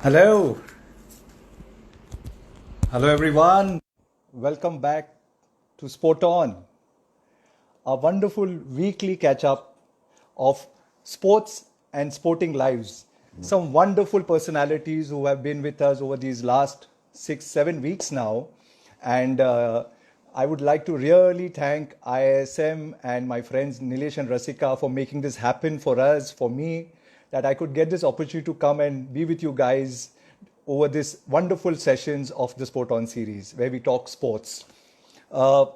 Hello. Hello, everyone. Welcome back to Sport On, a wonderful weekly catch up of sports and sporting lives. Some wonderful personalities who have been with us over these last 6, 7 weeks now. And I would like to really thank IISM and my friends Nilesh and Rasika for making this happen for us, for me, that I could get this opportunity to come and be with you guys over this wonderful sessions of the Sport On series where we talk sports. Uh,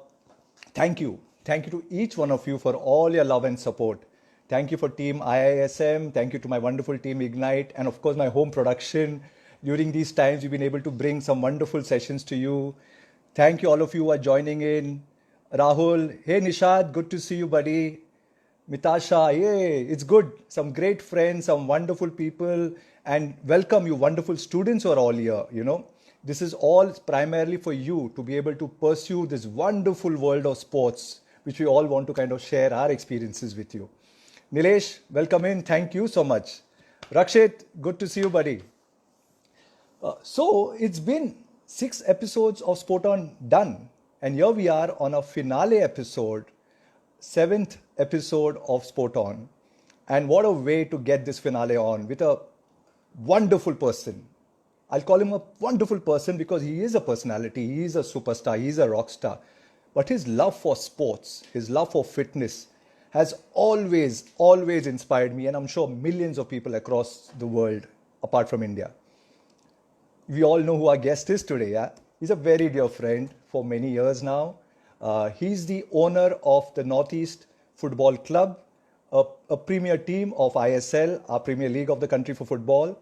Thank you. Thank you to each one of you for all your love and support. Thank you for team IISM. Thank you to my wonderful team Ignite. And of course, my home production. During these times, we've been able to bring some wonderful sessions to you. Thank you, all of you who are joining in. Rahul, hey Nishad, good to see you, buddy. Mitasha, yay, it's good. Some great friends, some wonderful people, and welcome you, wonderful students who are all here. This is all primarily for you to be able to pursue this wonderful world of sports, which we all want to kind of share our experiences with you. Nilesh, welcome in. Thank you so much. Rakshit, good to see you, buddy. So it's been 6 episodes of Sport On done, and here we are on a finale episode, seventh episode of Sport On. And what a way to get this finale on with a wonderful person. I'll call him a wonderful person because he is a personality, he is a superstar, he is a rock star. But his love for sports, his love for fitness has always inspired me, and I'm sure millions of people across the world, apart from India. We all know who our guest is today. Yeah? He's a very dear friend for many years now. He's the owner of the Northeast Football Club, a premier team of ISL, our Premier League of the country for football.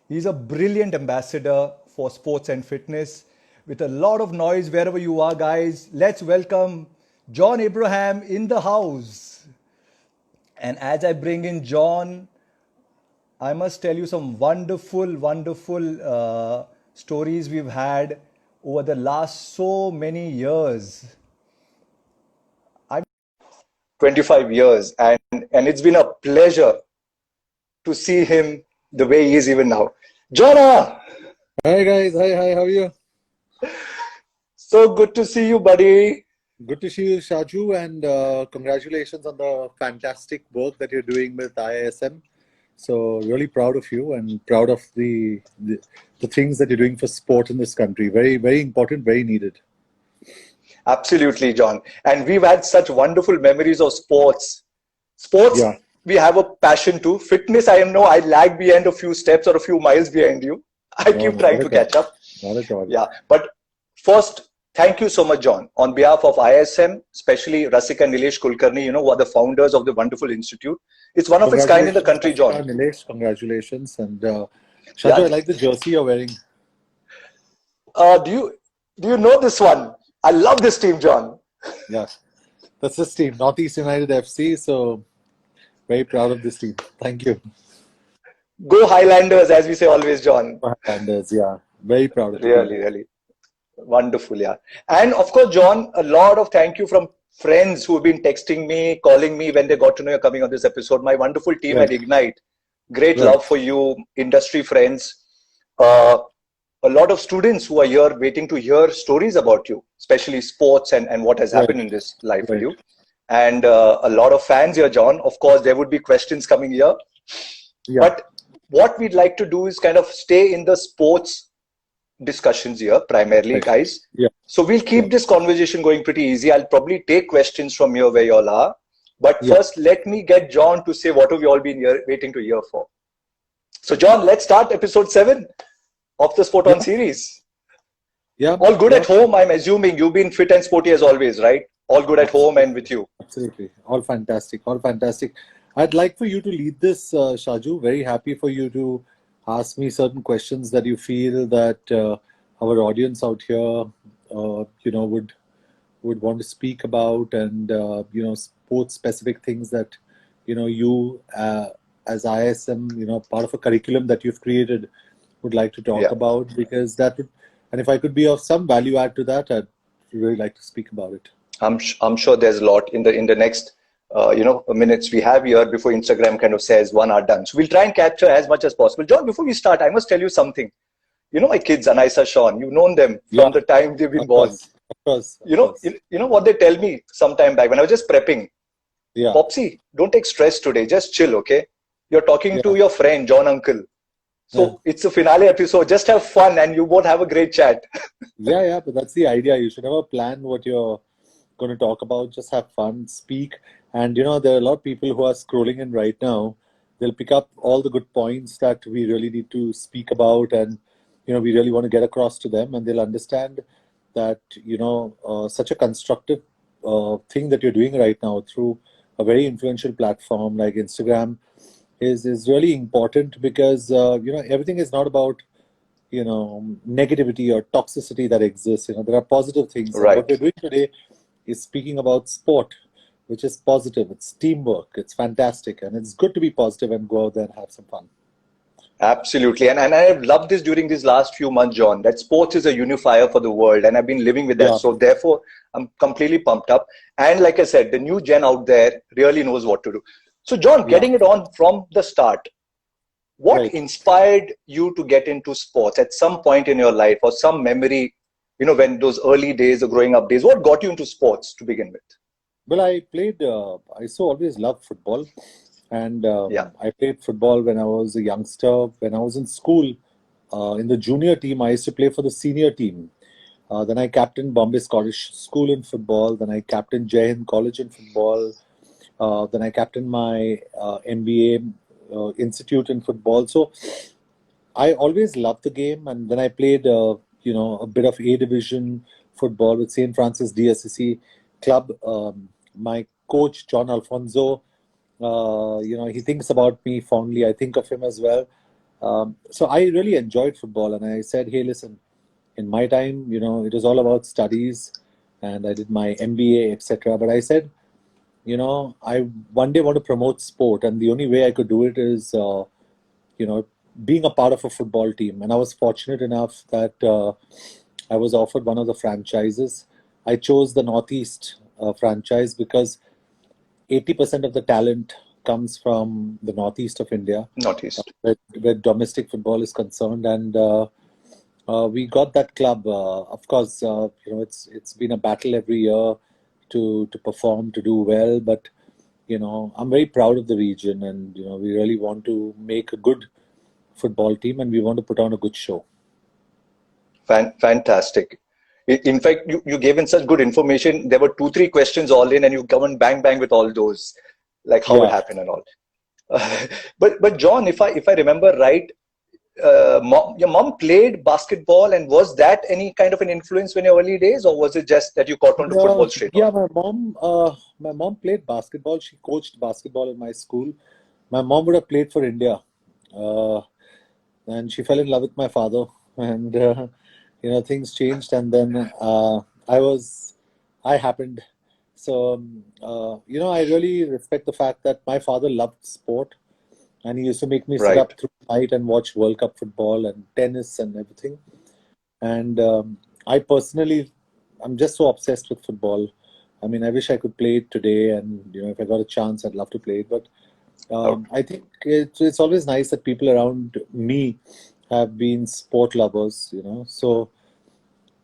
He's a brilliant ambassador for sports and fitness. With a lot of noise wherever you are, guys, let's welcome John Abraham in the house. And as I bring in John, I must tell you some wonderful stories we've had over the last so many years. 25 years, and it's been a pleasure to see him the way he is even now. Jonah! Hi guys, hi, how are you? So good to see you, buddy. Good to see you, Shaju, and congratulations on the fantastic work that you're doing with IISM. So really proud of you and proud of the things that you're doing for sport in this country. Very important, very needed. Absolutely, John. And we've had such wonderful memories of sports. Yeah. We have a passion to. Fitness, I know I lag behind a few steps or a few miles behind you. I keep trying to catch up. Not at all. Yeah. But first, thank you so much, John. On behalf of ISM, especially Rasika and Nilesh Kulkarni, who are the founders of the wonderful institute. It's one of its kind in the country, John. Nilesh, congratulations. And Shaju, I like the jersey you're wearing. Do you know this one? I love this team, John. Yeah. That's this team, Northeast United FC. So very proud of this team. Thank you. Go Highlanders, as we say always, John. Highlanders, yeah. Very proud of it. Really. Wonderful, yeah. And of course, John, a lot of thank you from friends who have been texting me, calling me when they got to know you're coming on this episode. My wonderful team at Ignite. Great love for you, industry friends. A lot of students who are here waiting to hear stories about you, especially sports and what has happened in this life for you. And a lot of fans here, John. Of course, there would be questions coming here. Yeah. But what we'd like to do is kind of stay in the sports discussions here, primarily, guys. Yeah. So we'll keep this conversation going pretty easy. I'll probably take questions from here where you all are. But first, let me get John to say what have you all been here, waiting to hear for. So, John, let's start episode 7 of the Sport On series. Yeah. All good at home, I'm assuming. You've been fit and sporty as always, right? All good at home and with you. Absolutely. All fantastic. I'd like for you to lead this, Shaju. Very happy for you to ask me certain questions that you feel that our audience out here, would want to speak about, and sports specific things that you as ISM, part of a curriculum that you've created, would like to talk about, because that would, and if I could be of some value add to that, I'd really like to speak about it. I'm sure there's a lot in the next minutes we have here before Instagram kind of says 1 hour done. So we'll try and capture as much as possible. John, before we start, I must tell you something. You know my kids, Anaisa, Sean, you've known them from the time they've been born. Of course. You know what they tell me sometime back when I was just prepping. Yeah. Popsy, don't take stress today. Just chill, okay? You're talking to your friend, John Uncle. So it's a finale episode. Just have fun and you both have a great chat. Yeah, but that's the idea. You should never plan what you're going to talk about. Just have fun, speak. And, there are a lot of people who are scrolling in right now. They'll pick up all the good points that we really need to speak about. And, we really want to get across to them. And they'll understand that, such a constructive thing that you're doing right now through a very influential platform like Instagram is really important because, everything is not about, negativity or toxicity that exists. There are positive things. Right. And what we're doing today is speaking about sport, which is positive. It's teamwork. It's fantastic. And it's good to be positive and go out there and have some fun. Absolutely. And I have loved this during these last few months, John, that sports is a unifier for the world. And I've been living with that. Yeah. So therefore, I'm completely pumped up. And like I said, the new gen out there really knows what to do. So John, getting it on from the start, what inspired you to get into sports at some point in your life or some memory, when those early days, the growing up days, what got you into sports to begin with? Well, I played, I always loved football. And I played football when I was a youngster. When I was in school, in the junior team, I used to play for the senior team. Then I captained Bombay Scottish School in football. Then I captained Jai Hind College in football. Then I captained my MBA institute in football. So I always loved the game. And then I played, a bit of A division football with St. Francis DSCC club. My coach, John Alfonso, he thinks about me fondly. I think of him as well. So I really enjoyed football. And I said, hey, listen, in my time, it was all about studies. And I did my MBA, etc. But I said, I one day want to promote sport. And the only way I could do it is, being a part of a football team. And I was fortunate enough that I was offered one of the franchises. I chose the Northeast franchise because 80% of the talent comes from the Northeast of India. Northeast. Where domestic football is concerned. And we got that club. Of course, it's been a battle every year to perform, to do well. But, I'm very proud of the region. And, we really want to make a good football team and we want to put on a good show. Fantastic. In fact, you gave in such good information. There were 2-3 questions all in, and you come and bang with all those, like how it happened and all. But John, if I remember right, your mom played basketball, and was that any kind of an influence in your early days, or was it just that you caught on to football straight? Yeah, my mom played basketball. She coached basketball in my school. My mom would have played for India, and she fell in love with my father, and. Things changed, and then I happened. So, I really respect the fact that my father loved sport, and he used to make me sit up through the night and watch World Cup football and tennis and everything. And I personally, I'm just so obsessed with football. I mean, I wish I could play it today, and if I got a chance, I'd love to play it. But I think it's always nice that people around me have been sport lovers, so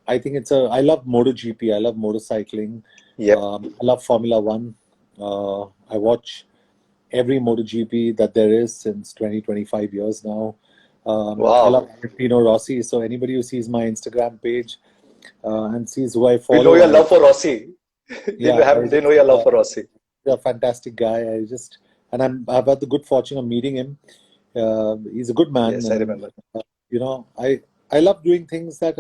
I think I love MotoGP, I love motorcycling, I love Formula One. I watch every MotoGP that there is since 25 years now. Wow. I love Pino Rossi, so anybody who sees my Instagram page and sees who I follow. We know your love for Rossi. They know your love for Rossi. He's a fantastic guy. I've had the good fortune of meeting him. He's a good man. Yes, I remember. I love doing things that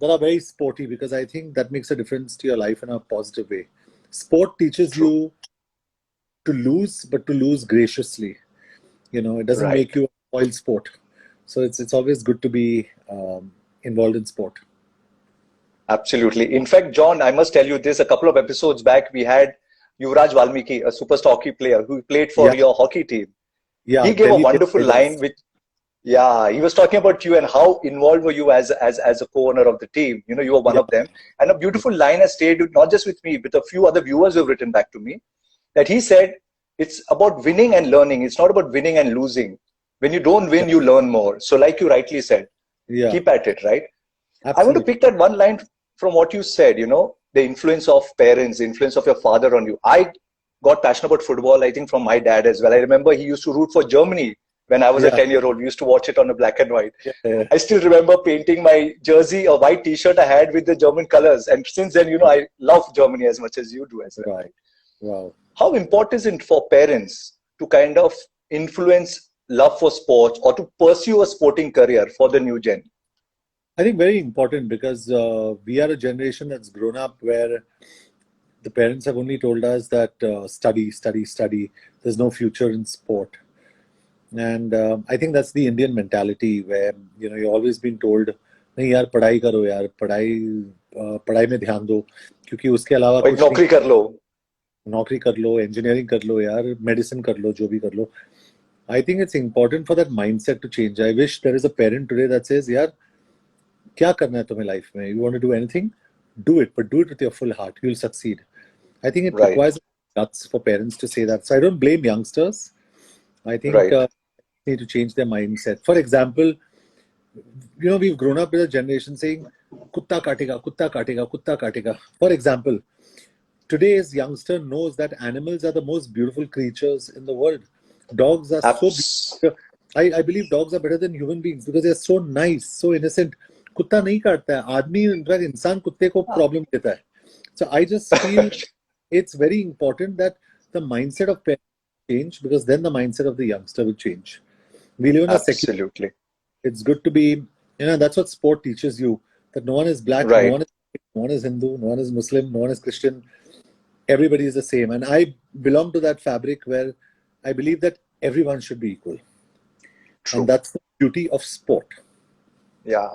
are very sporty because I think that makes a difference to your life in a positive way. Sport teaches you to lose, but to lose graciously. It doesn't make you a spoiled sport. So it's always good to be involved in sport. Absolutely. In fact, John, I must tell you this, a couple of episodes back, we had Yuvraj Valmiki, a superstar hockey player who played for your hockey team. Yeah, he gave a wonderful line which, he was talking about you and how involved were you as a co-owner of the team. You were one of them. And a beautiful line has stayed not just with me, but a few other viewers who have written back to me. that he said it's about winning and learning. It's not about winning and losing. When you don't win, you learn more. So like you rightly said, Yeah, keep at it, right? I want to absolutely. pick that one line from what you said, the influence of parents, the influence of your father on you. I got passionate about football, I think, from my dad as well. I remember he used to root for Germany when I was a Yeah, 10-year-old. We used to watch it on a black and white. yeah, I still remember painting my jersey, a white t-shirt I had with the German colors. And since then, yeah. I love Germany as much as you do as well, Wow, right? wow. How important is it for parents to kind of influence love for sports or to pursue a sporting career for the new gen? I think very important because we are a generation that's grown up where the parents have only told us that study, study, study. There's no future in sport. And I think that's the Indian mentality where you've always been told नहीं यार पढ़ाई करो यार पढ़ाई में ध्यान दो क्योंकि उसके अलावा और एक कुछ नहीं नौकरी कर लो. नौकरी कर लो इंजीनियरिंग कर लो यार मेडिसिन कर लो जो भी कर लो I think it's important for that mindset to change. I wish there is a parent today that says यार क्या करना है तुम्हें लाइफ में you want to do anything do it but do it with your full heart you'll succeed. I think it Right, requires guts for parents to say that. So I don't blame youngsters. I think right. need to change their mindset. For example, we've grown up with a generation saying kutta katega, kutta katega, kutta katega. For example, today's youngster knows that animals are the most beautiful creatures in the world. Dogs are so Abs- beautiful. I believe dogs are better than human beings because they're so nice, so innocent. कुत्ता नहीं काटता है आदमी in fact इंसान कुत्ते को problem देता है so I just feel it's very important that the mindset of parents change because then the mindset of the youngster will change. We live in a secular. Absolutely. It's good to be, that's what sport teaches you that no one is black, Right. no one is Hindu, no one is Muslim, no one is Christian. Everybody is the same. And I belong to that fabric where I believe that everyone should be equal. And True. that's the beauty of sport. Yeah.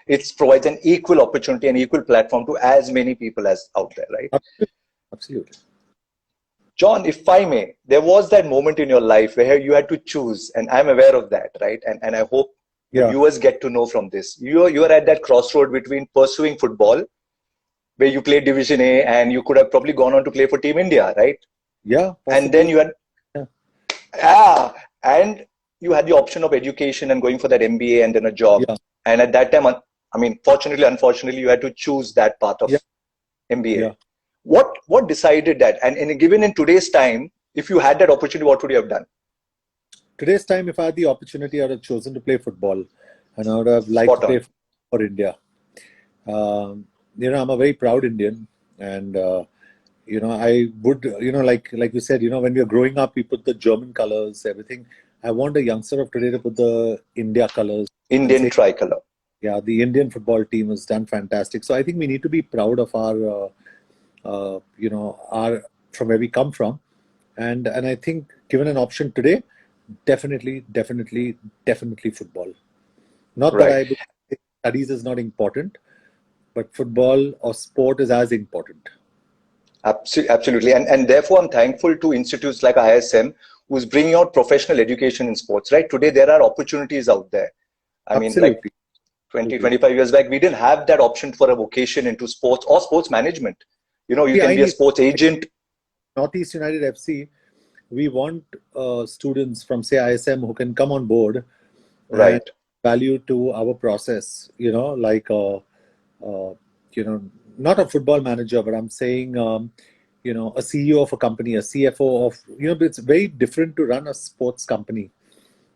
It provides an equal opportunity and equal platform to as many people as out there, right? Absolutely. Absolutely. John, if I may, there was that moment in your life where you had to choose, and I'm aware of that, right? And I hope the Yeah. viewers get to know from this. You are at that crossroad between pursuing football, where you played Division A, and you could have probably gone on to play for Team India, right? Yeah, And then possibly. you had Yeah. and you had the option of education and going for that MBA and then a job. Yeah. And at that time, I mean, fortunately, unfortunately, you had to choose that path of Yeah. MBA. Yeah. What decided that? And given in today's time, if you had that opportunity, what would you have done? Today's time, if I had the opportunity, I would have chosen to play football and I would have liked to Spot play on. for India. I'm a very proud Indian, and I would, like you said, when we are growing up, we put the German colors, everything. I want a youngster of today to put the India colors and Indian say, tricolor. yeah, the Indian football team has done fantastic. So I think we need to be proud of our from where we come from, and I think given an option today, definitely, definitely, definitely football. Not that Right. I think studies is not important, but football or sport is as important. Absolutely. And therefore, I'm thankful to institutes like IISM who's bringing out professional education in sports, right? Today, there are opportunities out there. I mean, like Absolutely. 20, Absolutely. 25 years back, we didn't have that option for a vocation into sports or sports management. You See, can I be a need sports agent. Northeast United FC. We want students from say ISM who can come on board and Right. value to our process. Like not a football manager, but I'm saying a CEO of a company, a CFO of but it's very different to run a sports company,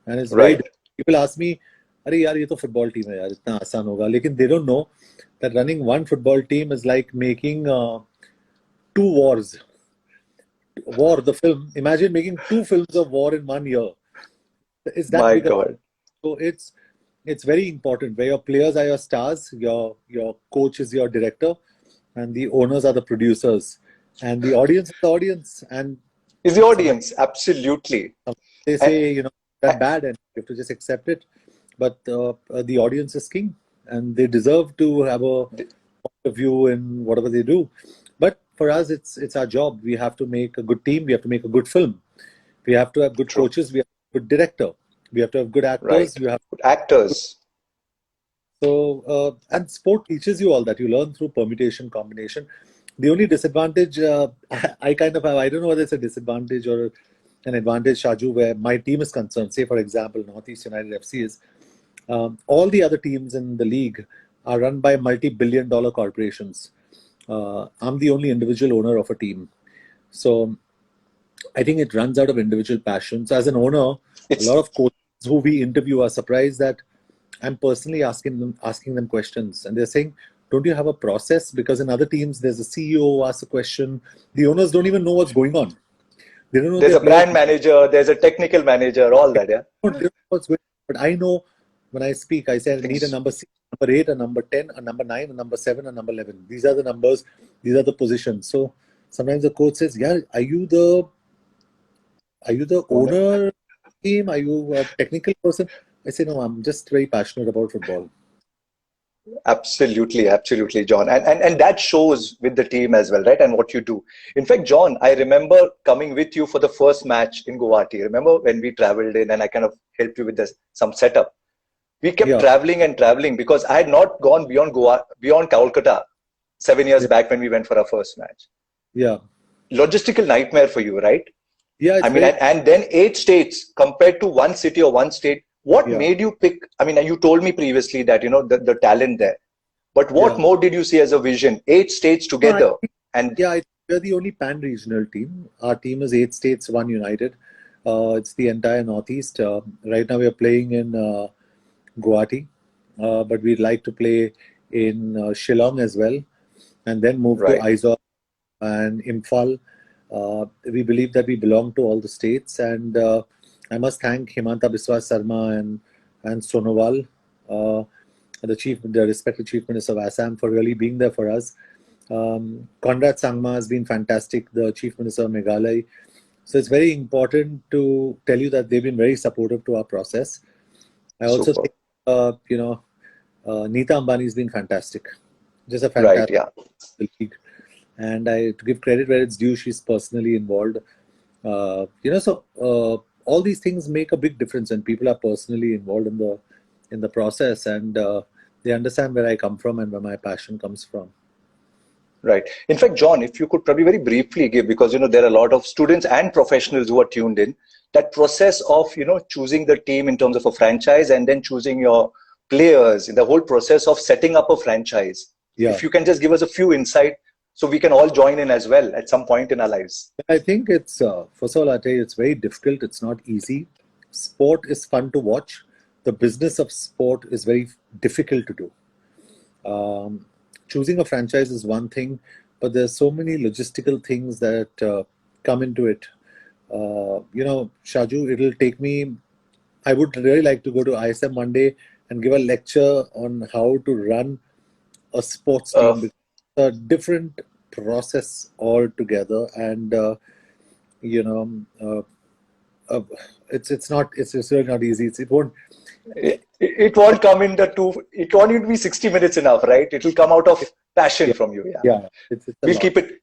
and it's very Right. different. People ask me, "अरे यार ये तो football team है यार इतना आसान होगा," लेकिन they don't know that running one football team is like making two wars. War, the film. Imagine making two films of war in 1 year. It's that My big. God. So it's very important where your players are your stars, your coach is your director, and the owners are the producers, and the audience is the audience. And Is the sometimes audience. Absolutely. they And, say that bad, and you have to just accept it. But the audience is king, and they deserve to have a point of view in whatever they do. But for us, it's our job. We have to make a good team. We have to make a good film. We have to have good true. coaches. We have a good director. We have to have good Right. actors. You have Actors. and sport teaches you all that. You learn through permutation, combination. The only disadvantage I kind of have, I don't know whether it's a disadvantage or an advantage, Shaju, where my team is concerned. Say, for example, Northeast United FC is all the other teams in the league are run by multi-billion-dollar corporations. I'm the only individual owner of a team, so I think it runs out of individual passions. As an owner, a It's lot of coaches who we interview are surprised that I'm personally asking them questions, and they're saying, "Don't you have a process?" Because in other teams, there's a CEO who asks a question. The owners don't even know what's going on. They don't know there's their a players. brand manager, there's a technical manager, all that. Yeah. They don't know what's going on. But I know when I speak, I say I need a Things number 6, number 8, a number 10, a number 9, a number 7, a number 11. These are the numbers. These are the positions. So sometimes the coach says, "Yeah, are you the owner. owner team? Are you a technical person?" I say, "No, I'm just very passionate about football." Absolutely, absolutely, John. And that shows with the team as well, right? And what you do. In fact, John, I remember coming with you for the first match in Guwahati. Remember when we traveled in and I kind of helped you with this, some setup? We kept Yeah, traveling and traveling because I had not gone beyond Goa, beyond Calcutta 7 years yeah, back when we went for our first match. yeah, Logistical nightmare for you, right? yeah. I It's mean, very, and then 8 states compared to one city or one state. What yeah, made you pick? I mean, you told me previously that, the talent there. But what yeah. more did you see as a vision? 8 states No, I together. think, And yeah, we're the only pan-regional team. Our team is 8 states, one united. It's the entire Northeast. Right now, we are playing in Guwahati, but we'd like to play in Shillong as well, and then move to right, Aizawl and Imphal. We believe that we belong to all the states, and I must thank Himanta Biswa Sarma and Sonowal, the respected Chief Minister of Assam, for really being there for us. Conrad Sangma has been fantastic, the Chief Minister of Meghalaya. So it's very important to tell you that they've been very supportive to our process. I also super, think, Neeta Ambani has been fantastic, just a right, fantastic yeah, colleague. And to give credit where it's due, she's personally involved. All these things make a big difference when people are personally involved in the process, and they understand where I come from and where my passion comes from. right. In fact, John, if you could probably very briefly give, because there are a lot of students and professionals who are tuned in, that process of choosing the team in terms of a franchise and then choosing your players in the whole process of setting up a franchise. Yeah, If you can just give us a few insight so we can all join in as well at some point in our lives. I think it's first of all, I tell you, it's very difficult. It's not easy. Sport is fun to watch. The business of sport is very difficult to do. Choosing a franchise is one thing, but there's so many logistical things that come into it. Shaju, it'll take me. I would really like to go to IISM one day and give a lecture on how to run a sports Uh, team, because it's a different process altogether, and you know, uh, uh, it's really not easy. It won't. it won't come in it won't even be 60 minutes enough, right? It will come out of passion Yeah, from you. Yeah. yeah. It's a We'll lot. keep it.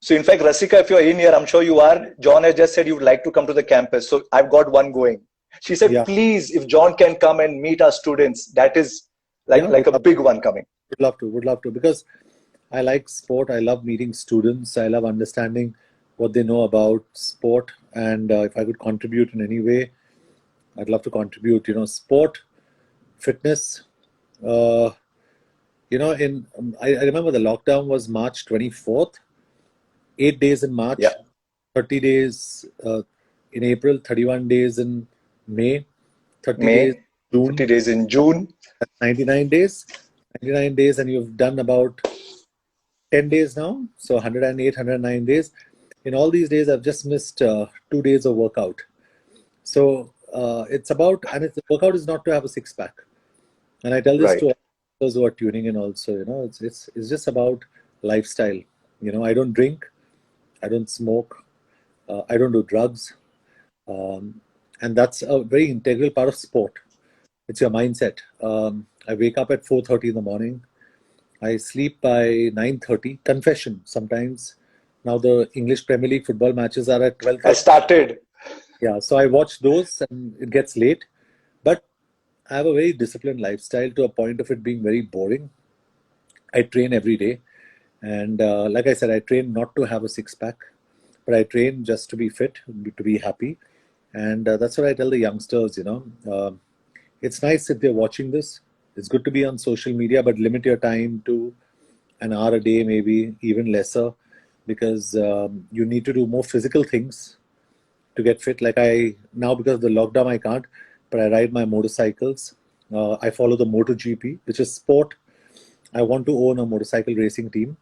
So, in fact, Rasika, if you're in here, I'm sure you are. John has just said you would like to come to the campus. So, I've got one going. She said, Yeah, please, if John can come and meet our students, that is yeah. like a big one coming. Would love to, because I like sport. I love meeting students. I love understanding what they know about sport, and if I could contribute in any way, I'd love to contribute. Sport, fitness. Uh, I remember the lockdown was March 24th. 8 days in Yeah. March, 30 days in April, 31 days in May, 30 days May, in 30 June. days in June. That's 99 days. 99 days, and you've done about 10 days now. So 108, 109 days. In all these days, I've just missed 2 days of workout. So the workout is not to have a six pack. And I tell this to Right. all those who are tuning in also. It's just about lifestyle. I don't drink, I don't smoke, I don't do drugs, and that's a very integral part of sport. It's your mindset. I wake up at 4:30 in the morning. I sleep by 9:30. Confession, sometimes now the English Premier League football matches are at I 12:30. started. Yeah, so I watch those and it gets late. But I have a very disciplined lifestyle to a point of it being very boring. I train every day. And like I said, I train not to have a six pack, but I train just to be fit, to be happy. And that's what I tell the youngsters, it's nice if they're watching this. It's good to be on social media, but limit your time to an hour a day, maybe even lesser, because you need to do more physical things to get fit. Like I now, because of the lockdown, I can't, but I ride my motorcycles. I follow the MotoGP, which is sport. I want to own a motorcycle racing team.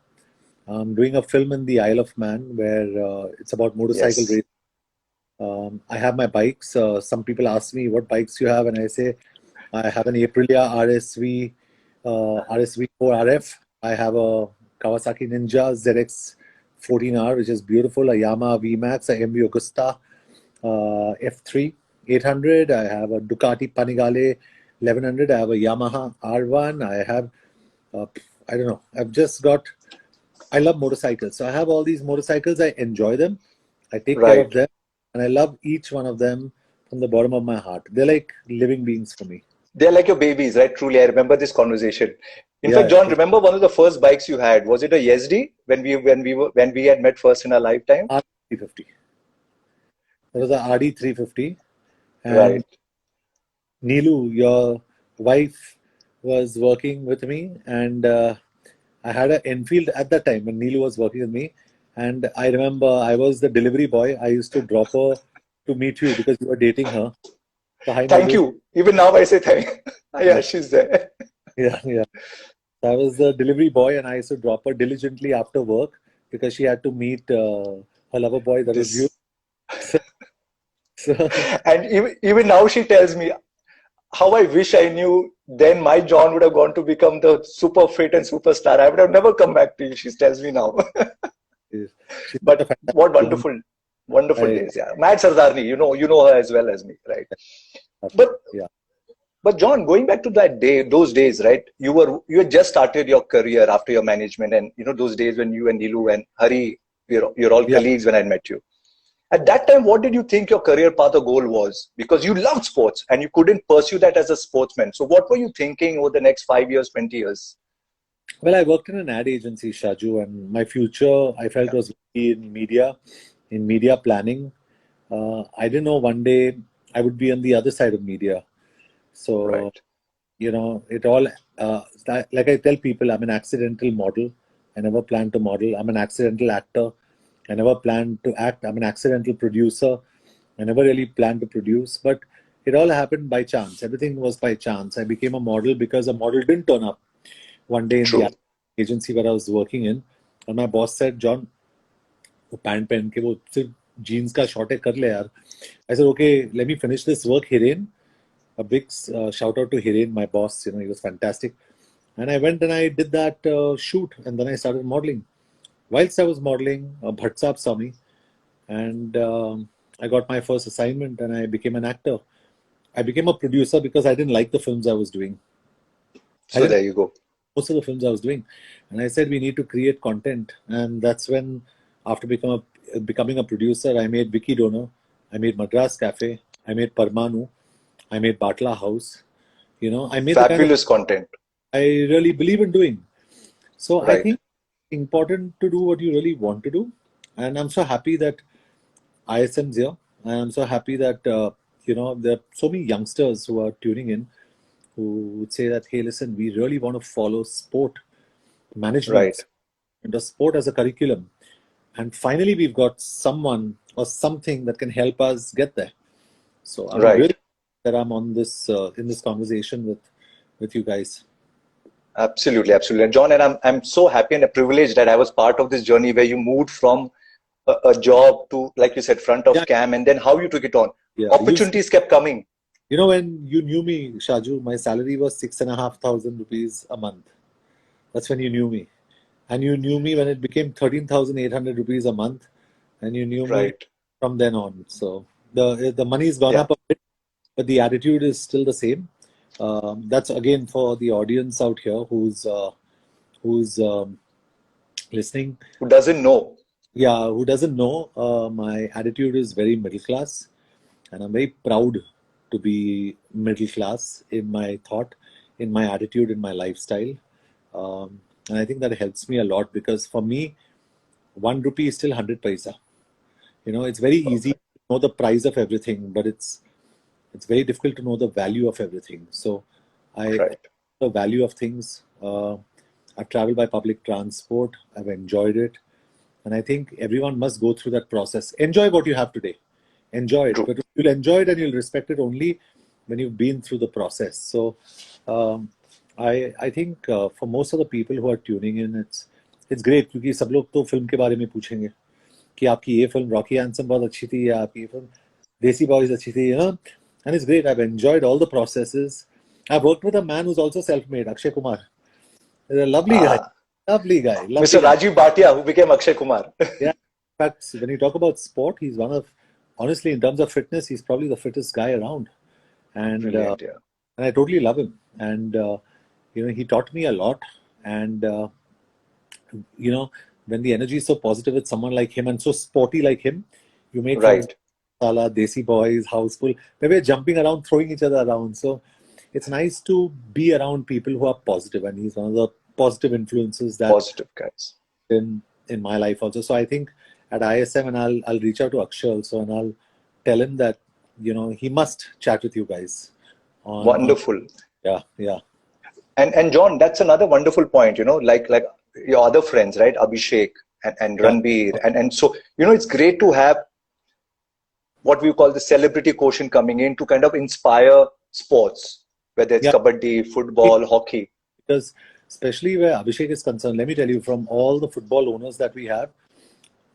I'm doing a film in the Isle of Man where it's about motorcycle Yes. racing. I have my bikes. Some people ask me what bikes you have, and I say I have an Aprilia RSV 4 RF. I have a Kawasaki Ninja ZX 14R, which is beautiful. A Yamaha VMAX, a MV Augusta F3 800. I have a Ducati Panigale 1100. I have a Yamaha R1. I have I don't know. I've just got. I love motorcycles, so I have all these motorcycles. I enjoy them. I take care of Right. them, and I love each one of them from the bottom of my heart. They're like living beings for me. They're like your babies, right? Truly, I remember this conversation. In fact, Yeah, John, remember one of the first bikes you had? Was it a Yezdi when we had met first in our lifetime? RD 350. That was a RD 350, and Right. Neelu, your wife, was working with me, and I had an Enfield at that time when Neelu was working with me. And I remember I was the delivery boy. I used to drop her to meet you because you were dating her. So, hi, Thank Neelu. you. Even now I say thank. Yeah, Yeah, she's there. yeah, yeah. So I was the delivery boy, and I used to drop her diligently after work because she had to meet her lover boy. That was you. This, So, so and even now she tells me how I wish I knew then my John would have gone to become the super fit and superstar. I would have never come back to you. She tells me now. she's such a But fantastic what woman. wonderful, wonderful I, days. Yeah, Mad Sardarni. You know her as well as me, right? But yeah, But John, going back to that day, those days, right? You had just started your career after your management, and those days when you and Nilu and Hari, you're all yeah. colleagues when I met you. At that time, what did you think your career path or goal was? Because you loved sports and you couldn't pursue that as a sportsman. So, what were you thinking over the next 5 years, 20 years? Well, I worked in an ad agency, Shaju, and my future I felt Yeah, was in media planning. I didn't know one day I would be on the other side of media. So, right, it all, like I tell people, I'm an accidental model. I never planned to model. I'm an accidental actor. I never planned to act. I'm an accidental producer. I never really planned to produce, but it all happened by chance. Everything was by chance. I became a model because a model didn't turn up one day in the true. agency where I was working in, and my boss said, "John, वो pant पहन के वो सिर्फ jeans का short है कर ले यार." I said, "Okay, let me finish this work." Hiren, a big shout out to Hiren, my boss. He was fantastic. And I went and I did that shoot, and then I started modeling. Whilst I was modeling, Bhatt Saab saw me, and I got my first assignment, and I became an actor. I became a producer because I didn't like the films I was doing. I So, didn't there you go. most of the films I was doing, and I said we need to create content, and that's when, after becoming a producer, I made Vicky Dono, I made Madras Cafe, I made Parmanu, I made Batla House. I made the kind of Fabulous content. I really believe in doing. So I Right, think important to do what you really want to do, and I'm so happy that ISM's here. And I'm so happy that there are so many youngsters who are tuning in who would say that, hey, listen, we really want to follow sport right. management and the sport as a curriculum. And finally, we've got someone or something that can help us get there. So I'm Right. really that I'm on this in this conversation with you guys. Absolutely, absolutely. And John, and I'm so happy and privileged that I was part of this journey where you moved from a job to, like you said, front Yeah, of cam, and then how you took it on. yeah. Opportunities kept coming. When you knew me, Shaju, my salary was 6,500 rupees a month. That's when you knew me. And you knew me when it became 13,800 rupees a month, and you knew me Right. from then on. So the money's gone Yeah. up a bit, but the attitude is still the same. That's again for the audience out here who's listening. Who doesn't know? Yeah, who doesn't know? My attitude is very middle class, and I'm very proud to be middle class in my thought, in my attitude, in my lifestyle. And I think that helps me a lot, because for me, 1 rupee is still 100 paisa. It's very easy to know the price of everything, but it's very difficult to know the value of everything. So I Right. the value of things. I've traveled by public transport. I've enjoyed it. And I think everyone must go through that process. Enjoy what you have today. Enjoy it. True. But you'll enjoy it and you'll respect it only when you've been through the process. So um, I think for most of the people who are tuning in, it's great, क्योंकि सब लोग तो film के बारे में पूछेंगे कि आपकी ये फिल्म रॉकी हैंडसम बहुत अच्छी थी, या आपकी ये फिल्म देसी बॉयज अच्छी थी, and it's great. I've enjoyed all the processes. I've worked with a man who's also self-made, Akshay Kumar. He's a lovely guy. Ah, Lovely guy. Mr. Lovely guy. Rajiv Bhatia, who became Akshay Kumar. Yeah. In fact, when you talk about sport, he's honestly, in terms of fitness, he's probably the fittest guy around. And Brilliant, yeah. and I totally love him. And he taught me a lot. And when the energy is so positive with someone like him and so sporty like him, you make Right. Sala, Desi Boys, Houseful. They were jumping around, throwing each other around. So it's nice to be around people who are positive, and he's one of the positive influences that Positive guys. in my life also. So I think at IISM, and I'll reach out to Akshay also, and I'll tell him that he must chat with you guys. Wonderful. Yeah. And John, that's another wonderful point, like your other friends, right? Abhishek and Ranbir. And so, it's great to have what we call the celebrity quotient coming in to kind of inspire sports, whether it's kabaddi, football, hockey. Because especially where Abhishek is concerned, let me tell you, from all the football owners that we have,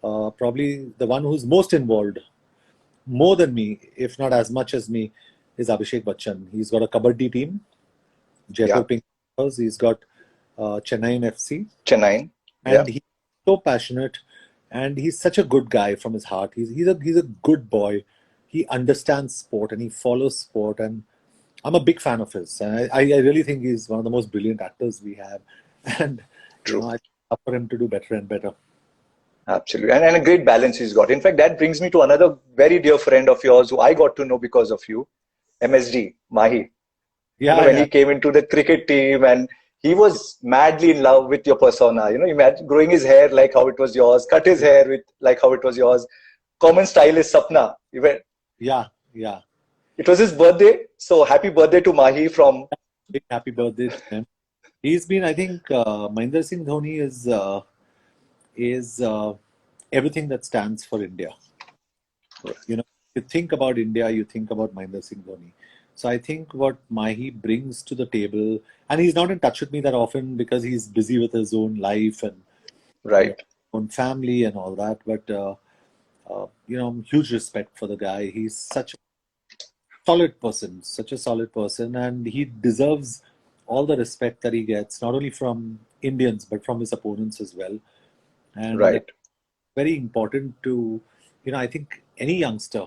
probably the one who's most involved, more than me, if not as much as me, is Abhishek Bachchan. He's got a kabaddi team, Jaipur Pink Panthers. He's got Chennai FC. Chennai. And he's so passionate, and he's such a good guy from his heart. He's a good boy. He understands sport and he follows sport, and I'm a big fan of his. And I really think he's one of the most brilliant actors we have. And I love for him to do better and better. Absolutely. And a great balance he's got. In fact, that brings me to another very dear friend of yours who I got to know because of you, MSD, Mahi. When he came into the cricket team, and he was madly in love with your persona. Imagine growing his hair like how it was yours, cut his hair with like how it was yours. Common style is Sapna. Yeah. It was his birthday. So happy birthday to Mahi from... Big happy birthday to him. He's been, I think, Mahendra Singh Dhoni is everything that stands for India. Right. You think about India, you think about Mahendra Singh Dhoni. So I think what Mahi brings to the table, and he's not in touch with me that often because he's busy with his own life and own family and all that. But huge respect for the guy. He's such a solid person, and he deserves all the respect that he gets, not only from Indians but from his opponents as well. And very important to, I think any youngster,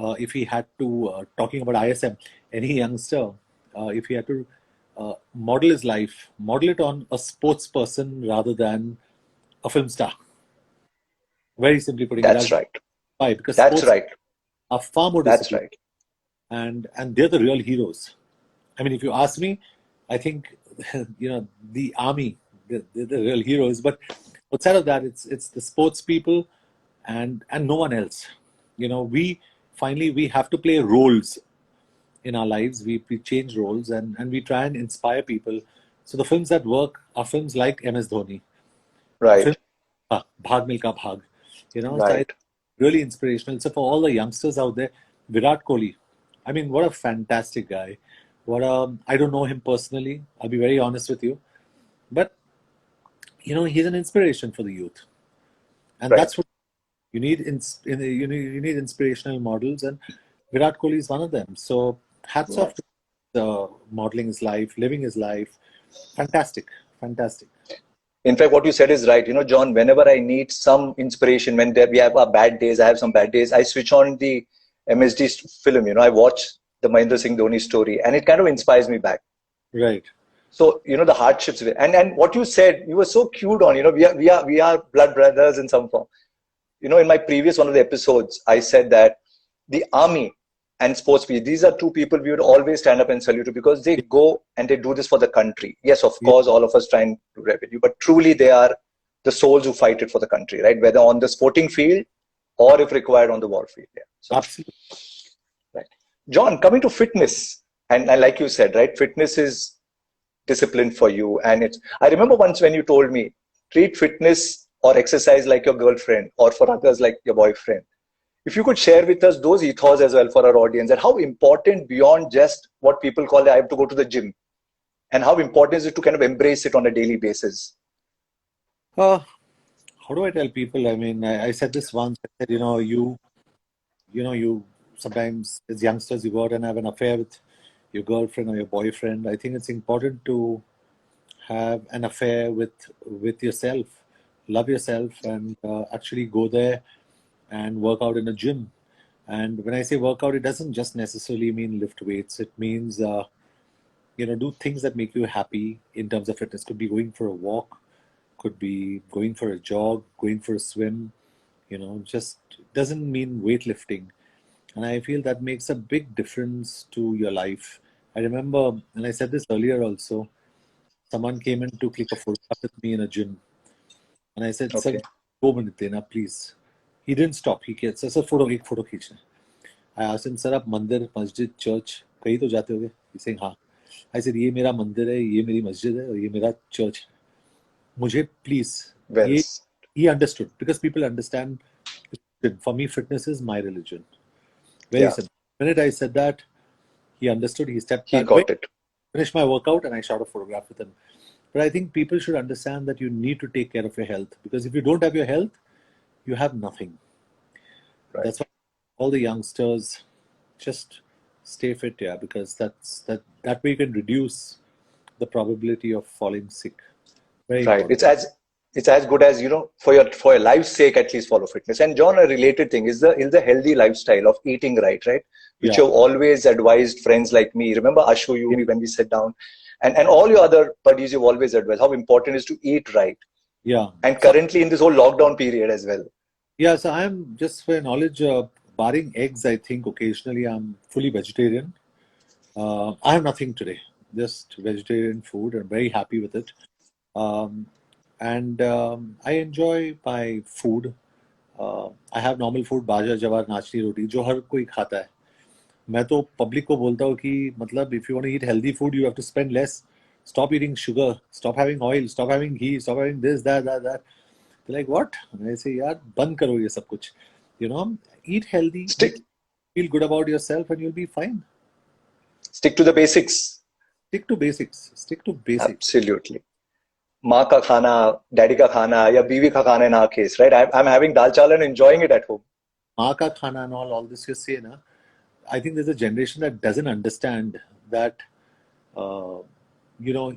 if he had to, talking about ISM, any youngster, if he had to model his life, model it on a sports person rather than a film star. Very simply putting it. That's right. Why? Because that's sports right. are far more disciplined. That's right. And they're the real heroes. I mean, if you ask me, I think, the army, they're the real heroes. But outside of that, it's the sports people and no one else. We have to play roles in our lives. We change roles and we try and inspire people. So the films that work are films like MS Dhoni. Right. Bhag Milka Bhag. Right. So really inspirational. So for all the youngsters out there, Virat Kohli. I mean, what a fantastic guy. I don't know him personally. I'll be very honest with you. But, he's an inspiration for the youth. And that's what you need. You need inspirational models, and Virat Kohli is one of them. So hats off to modeling his life, living his life. Fantastic. In fact, what you said is right. John, whenever I need some inspiration, when we have our bad days, I have some bad days, I switch on the MSD film. I watch the Mahendra Singh Dhoni story, and it kind of inspires me back. Right. So, the hardships. And what you said, you were so cute on, we are blood brothers in some form. In my previous one of the episodes, I said that the army and sports people. These are two people we would always stand up and salute to, because they go and they do this for the country. Yes, of course, all of us try and do revenue, but truly they are the souls who fight it for the country, right? Whether on the sporting field or if required on the war field. Yeah. So, Absolutely. right. John, coming to fitness, and like you said, right, fitness is discipline for you. And I remember once when you told me, treat fitness or exercise like your girlfriend, or for others like your boyfriend. If you could share with us those ethos as well for our audience, and how important beyond just what people call I have to go to the gym, and how important is it to kind of embrace it on a daily basis? How do I tell people? I mean, I said this once. I said, you sometimes as youngsters you go out and have an affair with your girlfriend or your boyfriend. I think it's important to have an affair with yourself, love yourself, and actually go there and work out in a gym. And when I say workout, it doesn't just necessarily mean lift weights. It means do things that make you happy in terms of fitness. Could be going for a walk, could be going for a jog, going for a swim. Just doesn't mean weightlifting. And I feel that makes a big difference to your life. I remember, and I said this earlier also, someone came in to click a photograph with me in a gym. And I said, sir, Okay. 2 minutes dena, please. He didn't stop. He said, sir, एक photo खींचना है. I asked him, sir, आप मंदिर, मस्जिद, church कहीं तो जाते होगे? He's saying, हाँ. I said, ये मेरा मंदिर है, ये मेरी मस्जिद है, और ये मेरा church है. मुझे please. Well, He understood, because people understand. For me, fitness is my religion. Very yeah, simple. The minute I said that, he understood. He stepped he back. got it. Finished my workout, and I shot a photograph with him. But I think people should understand that you need to take care of your health, because if you don't have your health, you have nothing. Right. That's why all the youngsters just stay fit, yeah, because that way you can reduce the probability of falling sick. Very Right. important. It's as good as, for your life's sake, at least follow fitness. And John, a related thing is the healthy lifestyle of eating right, which Yeah. you've always advised friends like me. Remember Ashu, Yeah. when we sat down, and all your other buddies, you've always advised how important it is to eat right. Yeah. And So, currently in this whole lockdown period as well. yeah, so I'm, just for your knowledge, barring eggs, I think occasionally I'm fully vegetarian. I have nothing today, just vegetarian food. I'm very happy with it. And I enjoy my food. I have normal food, बाजरा जवार नाचनी रोटी, जो हर कोई खाता है. मैं तो public को बोलता हूँ कि मतलब if you want to eat healthy food, you have to spend less. Stop eating sugar, stop having oil, stop having ghee, stop having this, that. They're like, what? And I say, यार बंद करो ये सब कुछ. Eat healthy, feel good about yourself, and you'll be fine. Stick to the basics. Stick to basics. Stick to basics. Absolutely. माँ का खाना, daddy का खाना, या बीवी का खाना in our case, right? I'm having dal chawal and enjoying it at home. माँ का खाना and all this you say, na. I think there's a generation that doesn't understand that,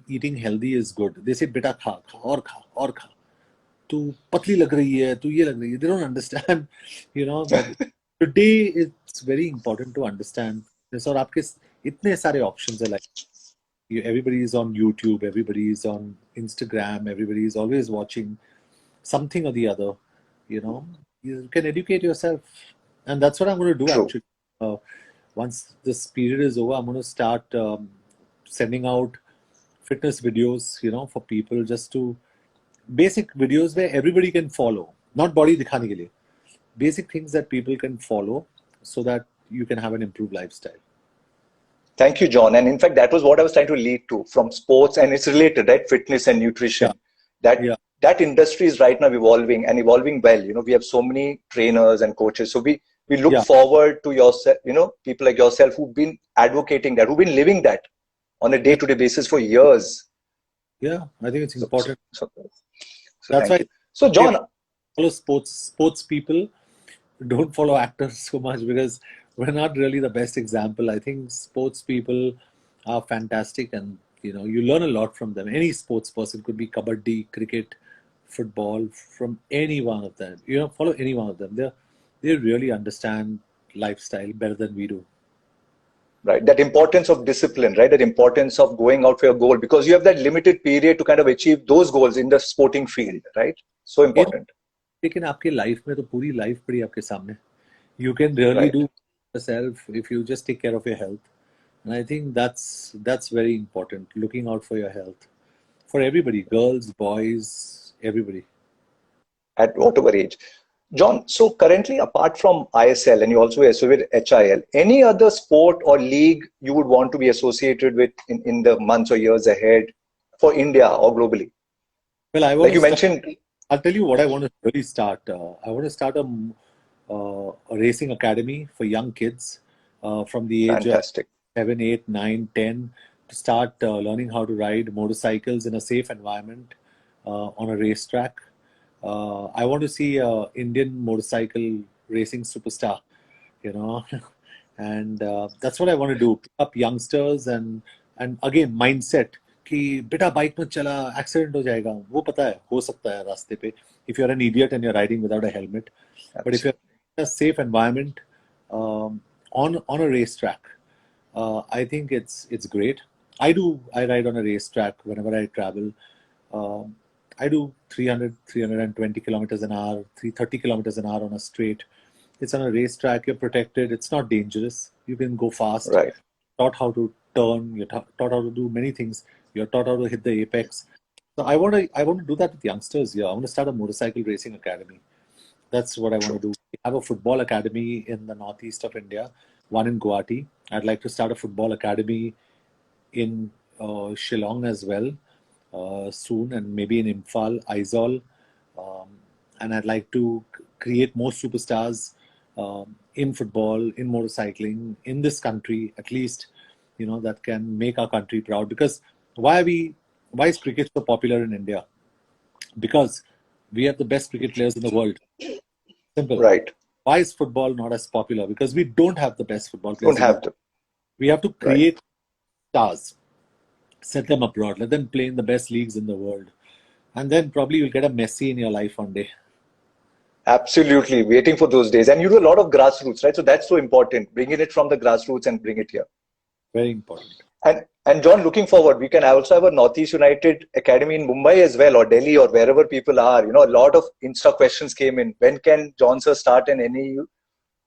eating healthy is good. They say, beta kha और खा. तू पतली लग रही है, तू ये लग रही है. They don't understand, that today it's very important to understand. और आपके इतने सारे options है, like everybody is on YouTube, everybody is on Instagram, everybody is always watching something or the other. You can educate yourself, and that's what I'm going to do. True. Actually, once this period is over, I'm going to start sending out fitness videos, for people, just to basic videos where everybody can follow, not body dikhane ke liye. Basic things that people can follow so that you can have an improved lifestyle. Thank you, John. And in fact, that was what I was trying to lead to from sports, and it's related, right? Fitness and nutrition. Yeah. That industry is right now evolving and evolving well. We have so many trainers and coaches. So we look forward to yourself, people like yourself who've been advocating that, who've been living that on a day-to-day basis for years. Yeah, I think it's important. So that's why. You. So John, follow sports people. Don't follow actors so much, because we're not really the best example. I think sports people are fantastic, and you learn a lot from them. Any sports person, could be kabaddi, cricket, football, from any one of them. Follow any one of them. They really understand lifestyle better than we do. Right, that importance of discipline, right? That importance of going out for your goal, because you have that limited period to kind of achieve those goals in the sporting field, right? So important. लेकिन आपके life में तो पूरी life पड़ी आपके सामने. You can really do yourself, if you just take care of your health. And I think that's very important, looking out for your health. For everybody, girls, boys, everybody. at whatever age. John, so currently, apart from ISL and you also associate with HIL, any other sport or league you would want to be associated with in the months or years ahead for India or globally? Well, I want Like to you start, mentioned, I'll tell you what I want to really start. I want to start a racing academy for young kids from the age of fantastic. 7, 8, 9, 10 to start learning how to ride motorcycles in a safe environment on a racetrack. I want to see a Indian motorcycle racing superstar, you know, and that's what I want to do. Pick up youngsters and again mindset कि बेटा bike मत चला accident हो जाएगा वो पता है हो सकता है रास्ते पे if you're an idiot and you're riding without a helmet but if you're in a safe environment on a racetrack I think it's great. I ride on a racetrack whenever I travel. um, I do 320 kilometers an hour, 330 kilometers an hour on a straight. It's on a racetrack, you're protected, it's not dangerous, you can go fast. Right. Taught how to turn, you're taught how to do many things, you're taught how to hit the apex. So I want to do that with youngsters here. I want to start a motorcycle racing academy. That's what I want to do. We have a football academy in the northeast of India, one in Guwahati. I'd like to start a football academy in Shillong as well soon, and maybe in Imphal, Aizawl. Um, and I'd like to create more superstars in football, in motorcycling, in this country, at least, that can make our country proud. Because why is cricket so popular in India? Because we have the best cricket players in the world. Simple. Right. Why is football not as popular? Because we don't have the best football players Don't in the have world. to. We have to Right. create stars, set them abroad, let them play in the best leagues in the world. And then probably you'll get a Messi in your life one day. Absolutely. Waiting for those days. And you do a lot of grassroots, right? So that's so important. Bringing it from the grassroots and bring it here. Very important. And John, looking forward, we can also have a Northeast United Academy in Mumbai as well, or Delhi, or wherever people are. A lot of Insta questions came in. When can John sir start an NEU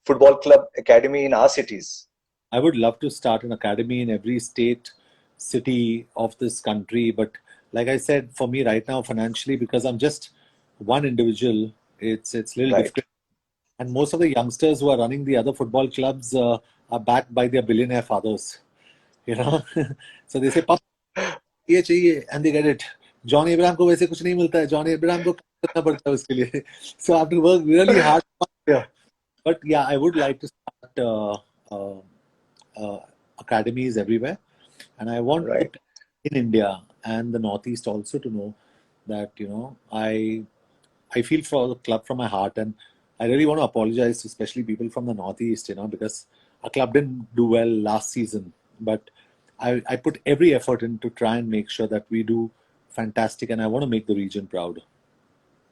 football club academy in our cities? I would love to start an academy in every state, city of this country. But like I said, for me right now, financially, because I'm just one individual, it's a little Right. difficult. And most of the youngsters who are running the other football clubs are backed by their billionaire fathers. So they say, Papa, ये चाहिए, and they get it. John Abraham को वैसे कुछ नहीं मिलता है. John Abraham को काम करना पड़ता है उसके लिए. So I have to work really hard. Yeah. But yeah, I would like to start academies everywhere, and I want Right. people in India and the Northeast also to know that I feel for the club from my heart, and I really want to apologize to especially people from the Northeast, because our club didn't do well last season, but I put every effort in to try and make sure that we do fantastic, and I want to make the region proud.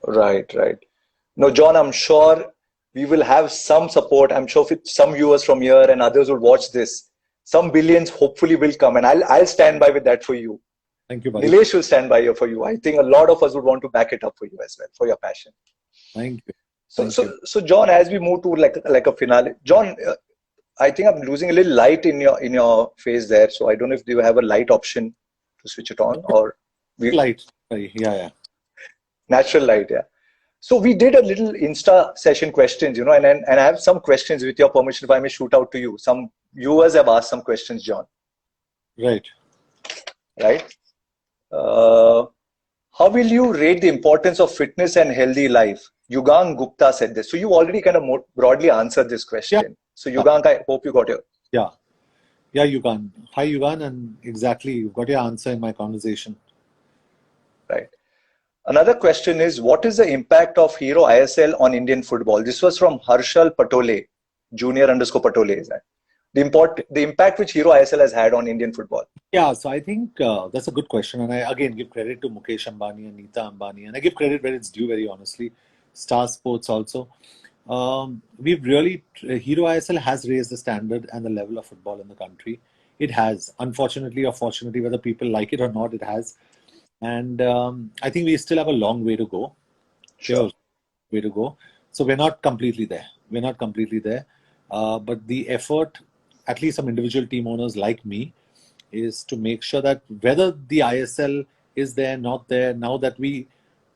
Right. No, John, I'm sure we will have some support. I'm sure some viewers from here and others will watch this. Some billions hopefully will come, and I'll stand by with that for you. Thank you, buddy. Nilesh will stand by here for you. I think a lot of us would want to back it up for you as well, for your passion. Thank you. So John, as we move to like a finale, John, I think I'm losing a little light in your face there. So I don't know if you have a light option to switch it on or Light. Sorry. Yeah. natural light. Yeah. So we did a little Insta session questions, and I have some questions with your permission, if I may shoot out to you. Some viewers have asked some questions, John. Right. How will you rate the importance of fitness and healthy life? Yugang Gupta said this. So you already kind of more broadly answered this question. Yeah. So Yugang, I hope you got your... Yeah, Yugan. Hi, Yugan, and exactly, you've got your answer in my conversation. Right. Another question is, what is the impact of Hero ISL on Indian football? This was from Harshal Patole, junior_Patole is that. The impact which Hero ISL has had on Indian football. Yeah, so I think that's a good question. And I again give credit to Mukesh Ambani and Neeta Ambani. And I give credit where it's due, very honestly. Star Sports also. We've really, Hero ISL has raised the standard and the level of football in the country. It has. Unfortunately or fortunately, whether people like it or not, it has. And I think we still have a long way to go. Sure. Way to go. So we're not completely there. But the effort, at least some individual team owners like me, is to make sure that whether the ISL is there, not there, now that we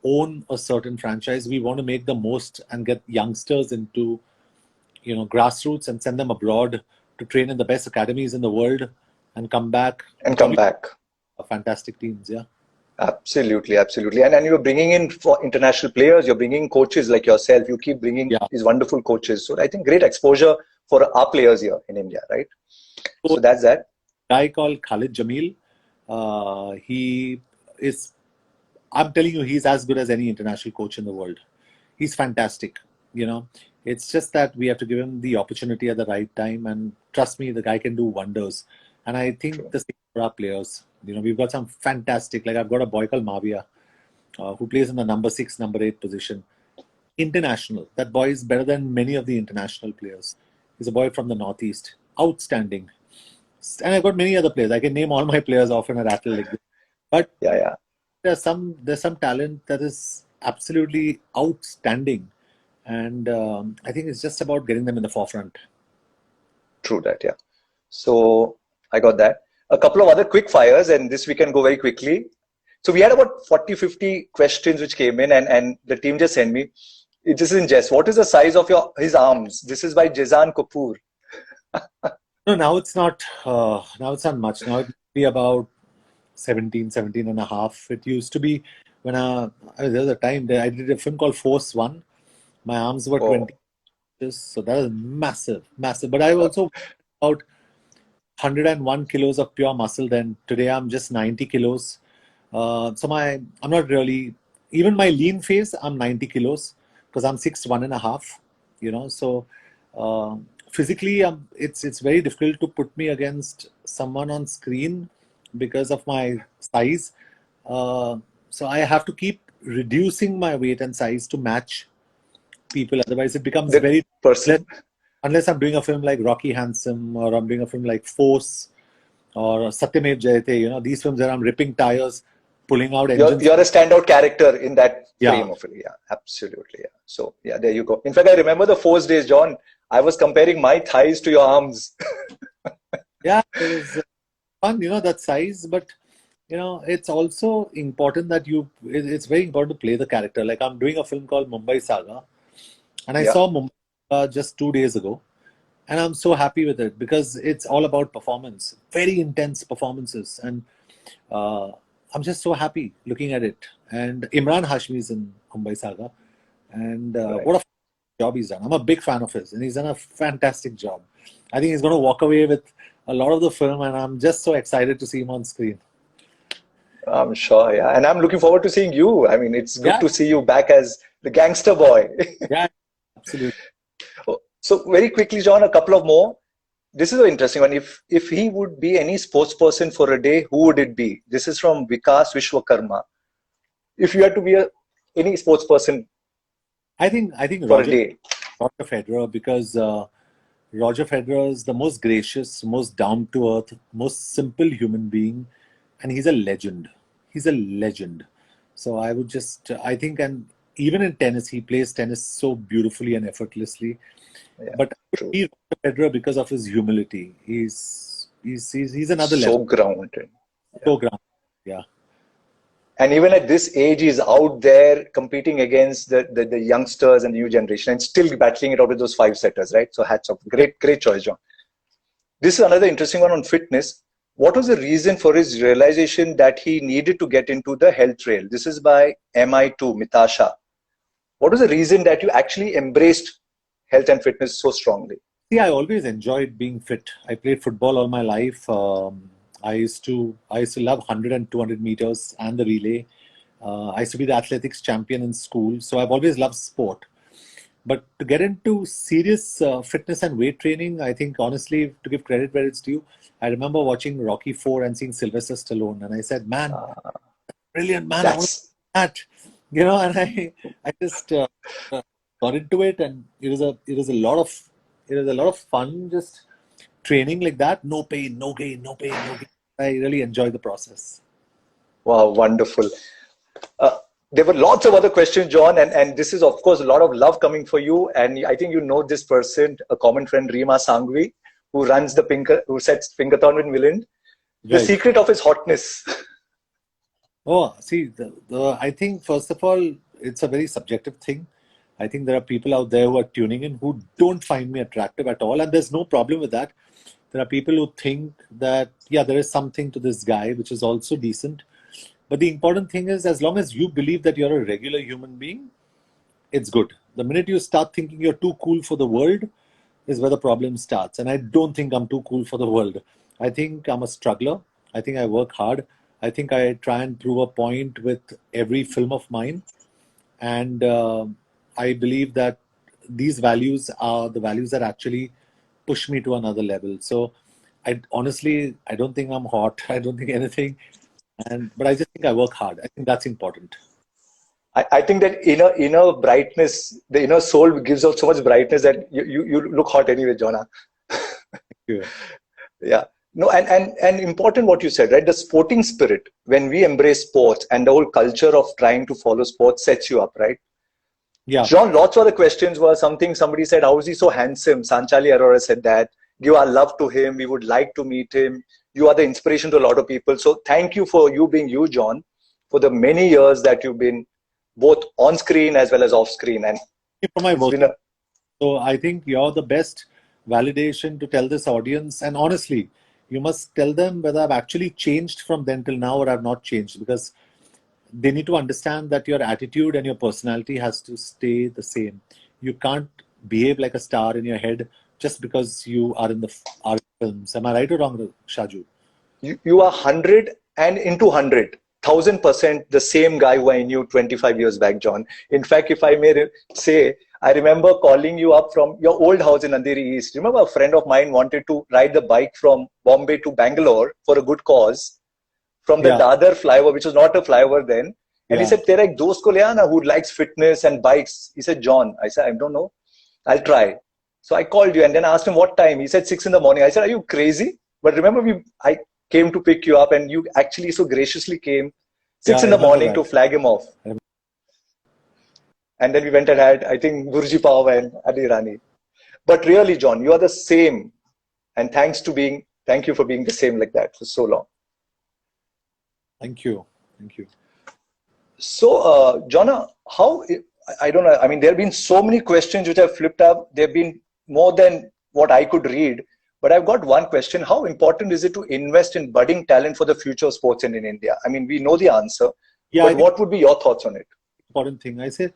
own a certain franchise, we want to make the most and get youngsters into, grassroots and send them abroad to train in the best academies in the world and come back And and come probably back. fantastic teams. Yeah. Absolutely, absolutely. And you're bringing in for international players, you're bringing coaches like yourself. You keep bringing Yeah. these wonderful coaches. So I think great exposure for our players here in India, right? So that's that. Guy called Khalid Jamil. He is, I'm telling you, he's as good as any international coach in the world. He's fantastic. It's just that we have to give him the opportunity at the right time. And trust me, the guy can do wonders. And I think the same for our players. We've got some fantastic, like I've got a boy called Mavia, who plays in the number 6, number 8 position. International. That boy is better than many of the international players. He's a boy from the Northeast. Outstanding. And I've got many other players. I can name all my players off in a rattle like this. But Yeah. there's some talent that is absolutely outstanding. And I think it's just about getting them in the forefront. True that, yeah. So I got that. A couple of other quick fires, and this we can go very quickly. So we had about 40, 50 questions which came in, and the team just sent me. This is in jest. What is the size of his arms? This is by Jezan Kapoor. No, now it's not. Now it's not much. Now it must be about 17 and a half. It used to be when there was a time that I did a film called Force One. My arms were 20 inches, so that is massive. But I also about 101 kilos of pure muscle then. Today I'm just 90 kilos. So I'm not really, even my lean phase, I'm 90 kilos because I'm 6'1" and a half, so physically it's very difficult to put me against someone on screen because of my size. So I have to keep reducing my weight and size to match people. Otherwise it becomes The very person. unless I'm doing a film like Rocky Handsome or I'm doing a film like Force or Satyamev Jayate, these films where I'm ripping tires, pulling out engines. You're a standout character in that frame Yeah. of it. Yeah, absolutely. Yeah. So yeah, there you go. In fact, I remember the Force days, John. I was comparing my thighs to your arms. Yeah, it was fun, that size, but it's also important that it's very important to play the character. Like I'm doing a film called Mumbai Saga, and I Yeah. saw Mumbai just 2 days ago, and I'm so happy with it because it's all about performance, very intense performances, and I'm just so happy looking at it. And Imran Hashmi is in Mumbai Saga, and Right. what a job he's done. I'm a big fan of his, and he's done a fantastic job. I think he's going to walk away with a lot of the film, and I'm just so excited to see him on screen. I'm sure, yeah. And I'm looking forward to seeing you. I mean, it's good Yeah. to see you back as the gangster boy. Yeah, absolutely. So very quickly, John, a couple of more. This is an interesting one. If he would be any sports person for a day, who would it be? This is from Vikas Vishwakarma. If you had to be any sports person I think for a day. Roger Federer, because Roger Federer is the most gracious, most down to earth, most simple human being, and he's a legend. He's a legend. So I would I think, and even in tennis, he plays tennis so beautifully and effortlessly. Yeah, but true. he's Roger Federer because of his humility. He's another So level. grounded. So grounded. Yeah. And even at this age, he's out there competing against the youngsters and the new generation and still battling it out with those 5-setters, right? So hats off. Great choice, John. This is another interesting one on fitness. What was the reason for his realization that he needed to get into the health trail? This is by MI2, Mitasha. What was the reason that you actually embraced health and fitness so strongly? See, I always enjoyed being fit. I played football all my life. I used to love 100 and 200 meters and the relay. I used to be the athletics champion in school. So I've always loved sport. But to get into serious fitness and weight training, I think honestly, to give credit where it's due, I remember watching Rocky 4 and seeing Sylvester Stallone. And I said, man, brilliant, man. I want to do that. And I just got into it, and it was a lot of fun just training like that. No pain, no gain, no pain, no gain. I really enjoy the process. Wow, wonderful. there were lots of other questions, John, and this is, of course, a lot of love coming for you. And I think you know this person, a common friend, Rima Sangvi, who runs who sets Pinkathon with Milind. The Right. secret of his hotness. Oh, see, I think first of all, it's a very subjective thing. I think there are people out there who are tuning in who don't find me attractive at all, and there's no problem with that. There are people who think that, yeah, there is something to this guy, which is also decent. But the important thing is, as long as you believe that you're a regular human being, it's good. The minute you start thinking you're too cool for the world is where the problem starts. And I don't think I'm too cool for the world. I think I'm a struggler. I think I work hard. I think I try and prove a point with every film of mine. And I believe that these values are the values that actually push me to another level. So I honestly, I don't think I'm hot. I don't think anything. But I just think I work hard. I think that's important. I think that inner brightness, the inner soul gives out so much brightness that you look hot anyway, Jonah. Yeah. Yeah. No, and important what you said, right? The sporting spirit, when we embrace sports and the whole culture of trying to follow sports sets you up, right? Yeah. John, lots of the questions were somebody said, how is he so handsome? Sanchali Arora said that. Give our love to him. We would like to meet him. You are the inspiration to a lot of people. So thank you for you being you, John, for the many years that you've been both on screen as well as off screen. And for my work. So I think you're the best validation to tell this audience. And honestly, you must tell them whether I've actually changed from then till now or I've not changed, because they need to understand that your attitude and your personality has to stay the same. You can't behave like a star in your head just because you are in the films. Am I right or wrong, Shaju? You are 100 and into 100. 1000% the same guy who I knew 25 years back, John. In fact, if I may say, I remember calling you up from your old house in Andheri East. Remember, a friend of mine wanted to ride the bike from Bombay to Bangalore for a good cause from the Dadar flyover, which was not a flyover then. And he said, Tera ek dost ko le aana who likes fitness and bikes. He said, John. I said, I don't know. I'll try. So I called you and then I asked him what time. He said 6 in the morning. I said, are you crazy? But remember, I came to pick you up and you actually so graciously came 6 in the morning to flag him off. And then we went and had, I think, Burji Pav and Adi Rani. But really, John, you are the same. And thank you for being the same like that for so long. Thank you. Thank you. So, Jonna, I don't know. I mean, there have been so many questions which have flipped up. There have been more than what I could read. But I've got one question. How important is it to invest in budding talent for the future of sports in India? I mean, we know the answer. Yeah, but what would be your thoughts on it? Important thing. I say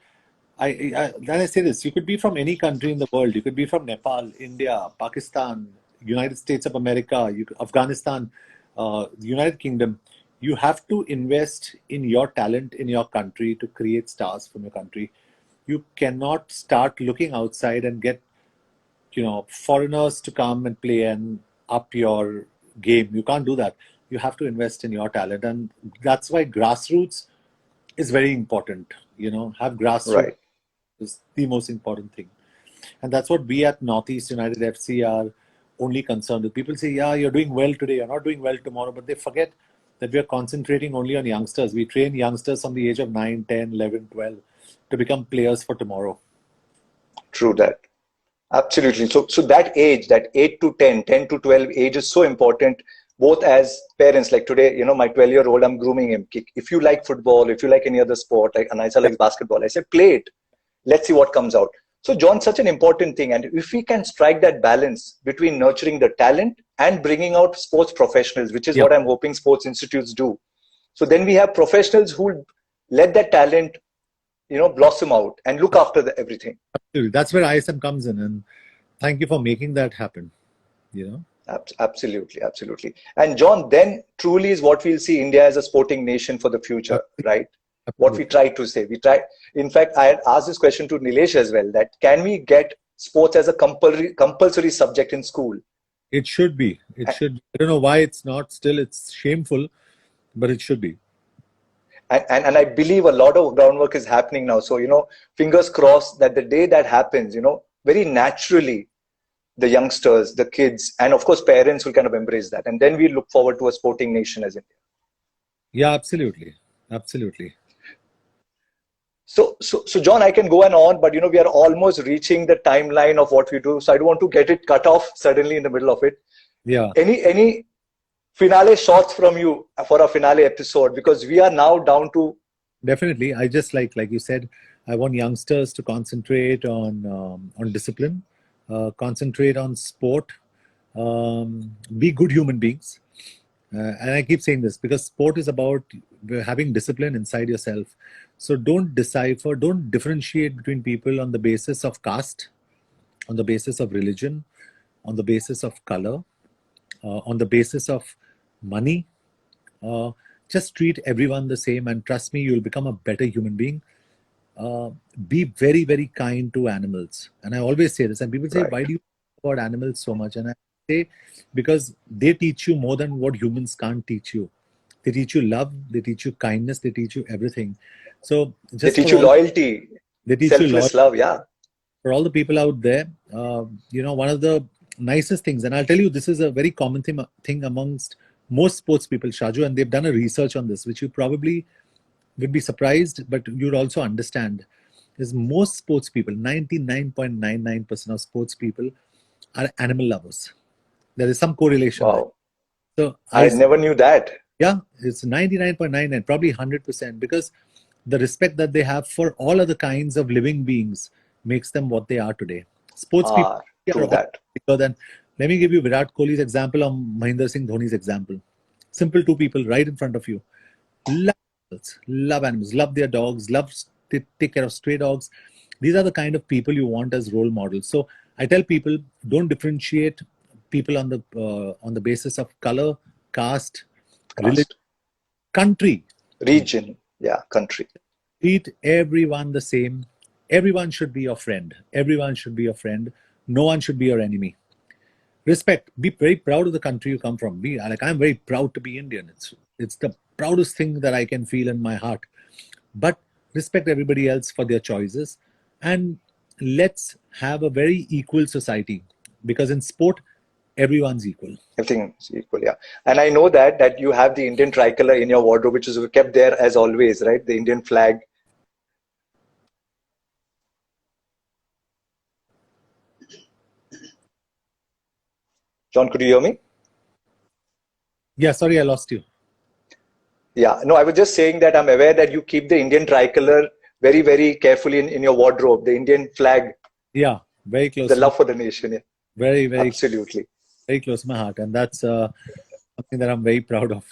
this. You could be from any country in the world. You could be from Nepal, India, Pakistan, United States of America, Afghanistan, the United Kingdom. You have to invest in your talent in your country to create stars from your country. You cannot start looking outside and get, foreigners to come and play and up your game. You can't do that. You have to invest in your talent. And that's why grassroots is very important. Have grassroots. Right. Is the most important thing. And that's what we at Northeast United FC are only concerned with. People say, yeah, you're doing well today, you're not doing well tomorrow, but they forget that we are concentrating only on youngsters. We train youngsters from the age of 9, 10, 11, 12 to become players for tomorrow. True that. Absolutely. So that age, that 8 to 10, 10 to 12 age is so important, both as parents. Like today, my 12-year-old, I'm grooming him. If you like football, if you like any other sport, like Anisa likes basketball, I said, play it. Let's see what comes out. So, John, such an important thing. And if we can strike that balance between nurturing the talent and bringing out sports professionals, which is what I'm hoping sports institutes do. So then we have professionals who let that talent, blossom out and look after everything. Absolutely. That's where IISM comes in. And thank you for making that happen. Absolutely. Absolutely. And John, then truly is what we'll see India as a sporting nation for the future, right? What we try to say. In fact, I had asked this question to Nilesh as well, that can we get sports as a compulsory subject in school? It should be. It should. I don't know why it's not still. It's shameful, but it should be. And I believe a lot of groundwork is happening now. So, fingers crossed that the day that happens, very naturally, the youngsters, the kids, and of course, parents will kind of embrace that. And then we look forward to a sporting nation as India. Yeah, absolutely. Absolutely. So John, I can go on, but we are almost reaching the timeline of what we do. So I don't want to get it cut off suddenly in the middle of it. Yeah. Any finale shots from you for a finale episode? Because we are now down to. Definitely. I just like you said, I want youngsters to concentrate on discipline, concentrate on sport, be good human beings. And I keep saying this because sport is about having discipline inside yourself. So don't differentiate between people on the basis of caste, on the basis of religion, on the basis of color, on the basis of money. Just treat everyone the same, and trust me, you'll become a better human being. Be very, very kind to animals. And I always say this, and people say, Right. why do you talk about animals so much? And I say, because they teach you more than what humans can't teach you. They teach you love, they teach you kindness, they teach you everything. So They just teach for you all, loyalty, they teach you selfless loyalty. love. Yeah. For all the people out there, one of the nicest things, and I'll tell you, this is a very common thing amongst most sports people, Shaju, and they've done a research on this, which you probably would be surprised, but you'd also understand, is most sports people, 99.99% of sports people are animal lovers. There is some correlation there. Wow. So I never knew that. yeah, it's 99.99, probably 100%, because the respect that they have for all other kinds of living beings makes them what they are today. Sports people are True all that. bigger than. Let me give you Virat Kohli's example or Mahendra Singh Dhoni's example. Simple two people right in front of you. Love animals, love their dogs, take care of stray dogs. These are the kind of people you want as role models. So I tell people, don't differentiate people on the basis of color, caste, religion, Caste. country. Region. Yeah. Country. Treat everyone the same. Everyone should be your friend. Everyone should be your friend. No one should be your enemy. Respect. Be very proud of the country you come from. I'm very proud to be Indian. It's the proudest thing that I can feel in my heart. But respect everybody else for their choices, and let's have a very equal society, because in sport everyone's equal. Everything is equal. Yeah. And I know that you have the Indian tricolor in your wardrobe, which is kept there as always, right? The Indian flag. John, could you hear me? Yeah, sorry, I lost you. Yeah, no, I was just saying that I'm aware that you keep the Indian tricolor very, very carefully in your wardrobe, the Indian flag, Yeah, very close. the love for the nation. Yeah, Very, very, absolutely. very close to my heart, and that's something that I'm very proud of.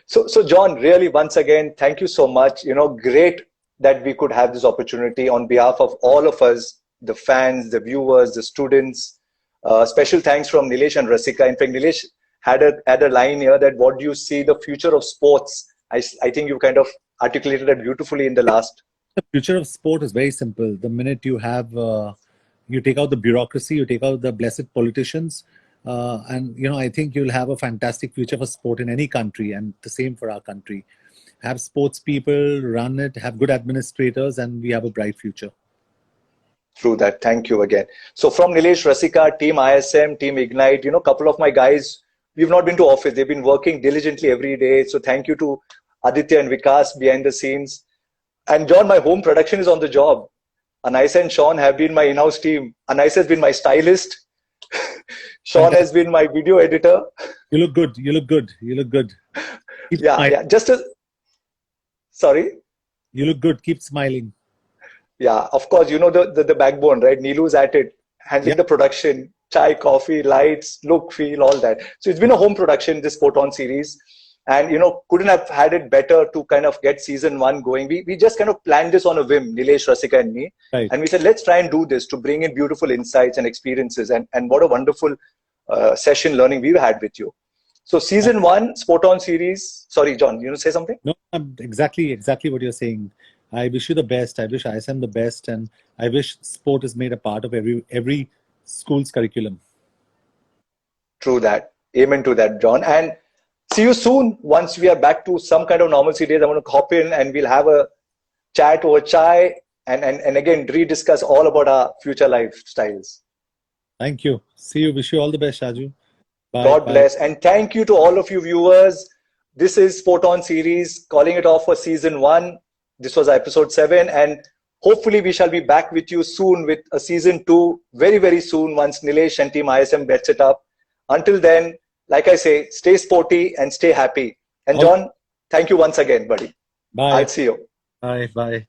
So John, really, once again, thank you so much. Great that we could have this opportunity on behalf of all of us, the fans, the viewers, the students. Special thanks from Nilesh and Rasika. In fact, Nilesh had a line here that what do you see the future of sports? I think you kind of articulated it beautifully in the last. The future of sport is very simple. The minute you have, you take out the bureaucracy, you take out the blessed politicians, and I think you'll have a fantastic future for sport in any country, and the same for our country. Have sports people run it, have good administrators, and we have a bright future. Through that, thank you again. So from Nilesh, Rasika, Team ISM, Team Ignite, a couple of my guys, we've not been to office. They've been working diligently every day. So thank you to Aditya and Vikas behind the scenes. And John, my home production is on the job. Anais and Sean have been my in-house team. Anais has been my stylist. Sean has been my video editor. You look good. You look good. You look good. Yeah. Sorry. You look good. Keep smiling. Yeah, of course, the backbone, right? Nilu's at it, handling the production, chai, coffee, lights, look, feel, all that. So it's been a home production, this Sport On series. And, couldn't have had it better to kind of get season 1 going. We just kind of planned this on a whim, Nilesh, Rasika and me. Right. And we said, let's try and do this to bring in beautiful insights and experiences. And what a wonderful session learning we've had with you. So season 1, Sport On series. Sorry, John, you want to say something? No, exactly what you're saying. I wish you the best. I wish ISM the best, and I wish sport is made a part of every school's curriculum. True that. Amen to that, John. And see you soon. Once we are back to some kind of normalcy days, I'm going to hop in and we'll have a chat over chai and again rediscuss all about our future lifestyles. Thank you. See you. Wish you all the best, Shaju. Bye. God bless. And thank you to all of you viewers. This is Sport On series, calling it off for season 1. This was episode 7, and hopefully we shall be back with you soon with a season 2 very, very soon once Nilesh and Team IISM gets it up. Until then, like I say, stay sporty and stay happy. And John, thank you once again, buddy. Bye. I'll see you. Bye. Bye.